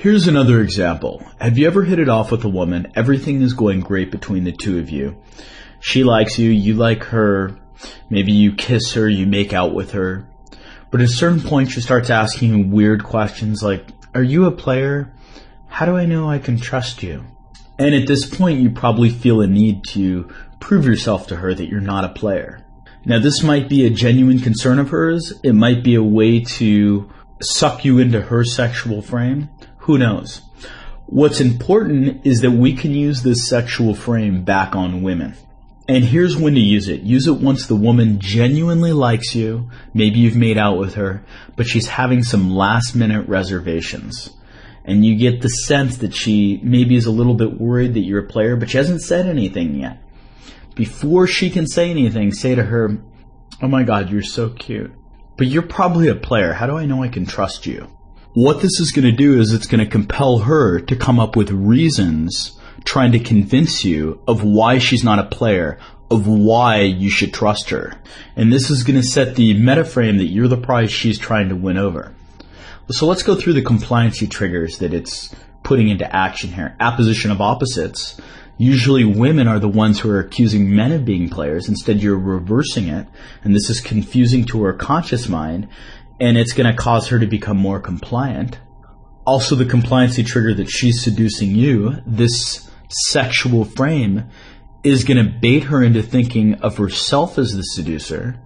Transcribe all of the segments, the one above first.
Here's another example. Have you ever hit it off with a woman? Everything is going great between the two of you. She likes you, you like her, maybe you kiss her, you make out with her. But at a certain point she starts asking you weird questions like, are you a player? How do I know I can trust you? And at this point you probably feel a need to prove yourself to her that you're not a player. Now this might be a genuine concern of hers. It might be a way to suck you into her sexual frame. Who knows? What's important is that we can use this sexual frame back on women. And here's when to use it. Use it once the woman genuinely likes you. Maybe you've made out with her, but she's having some last-minute reservations. And you get the sense that she maybe is a little bit worried that you're a player, but she hasn't said anything yet. Before she can say anything, say to her, oh my God, you're so cute. But you're probably a player. How do I know I can trust you? What this is going to do is it's going to compel her to come up with reasons trying to convince you of why she's not a player, of why you should trust her. And this is going to set the meta frame that you're the prize she's trying to win over. So let's go through the compliancy triggers that it's putting into action here. Apposition of opposites. Usually women are the ones who are accusing men of being players. Instead, you're reversing it, and this is confusing to her conscious mind, and it's going to cause her to become more compliant. Also, the compliancy trigger that she's seducing you, this sexual frame, is going to bait her into thinking of herself as the seducer,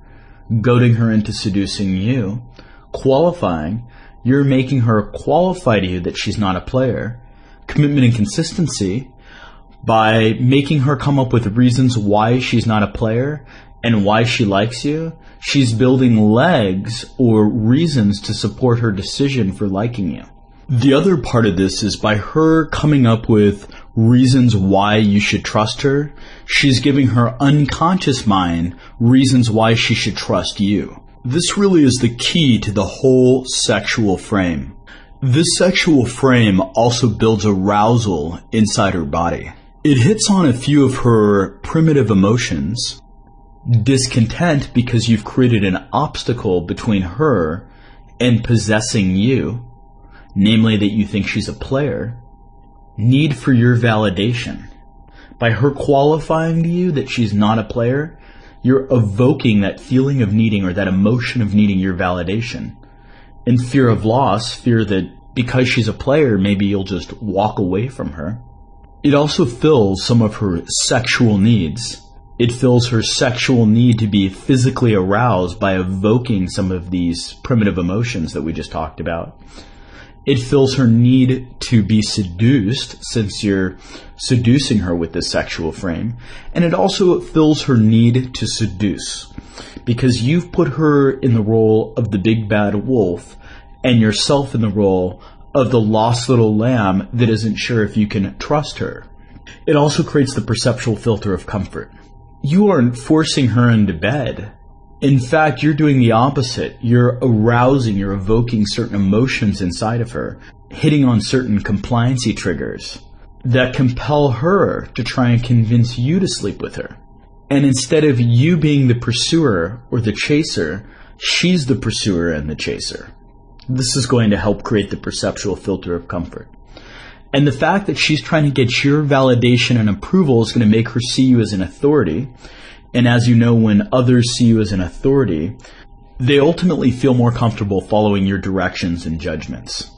goading her into seducing you, qualifying. You're making her qualify to you that she's not a player. Commitment and consistency. By making her come up with reasons why she's not a player and why she likes you, she's building legs or reasons to support her decision for liking you. The other part of this is by her coming up with reasons why you should trust her, she's giving her unconscious mind reasons why she should trust you. This really is the key to the whole sexual frame. This sexual frame also builds arousal inside her body. It hits on a few of her primitive emotions. Discontent because you've created an obstacle between her and possessing you, namely that you think she's a player. Need for your validation. By her qualifying to you that she's not a player, you're evoking that feeling of needing or that emotion of needing your validation. And fear of loss, fear that because she's a player, maybe you'll just walk away from her. It also fills some of her sexual needs. It fills her sexual need to be physically aroused by evoking some of these primitive emotions that we just talked about. It fills her need to be seduced, since you're seducing her with this sexual frame. And it also fills her need to seduce, because you've put her in the role of the big bad wolf and yourself in the role of the lost little lamb that isn't sure if you can trust her. It also creates the perceptual filter of comfort. You aren't forcing her into bed. In fact, you're doing the opposite. You're arousing, you're evoking certain emotions inside of her, hitting on certain compliancy triggers that compel her to try and convince you to sleep with her. And instead of you being the pursuer or the chaser, she's the pursuer and the chaser. This is going to help create the perceptual filter of comfort. And the fact that she's trying to get your validation and approval is going to make her see you as an authority. And as you know, when others see you as an authority, they ultimately feel more comfortable following your directions and judgments.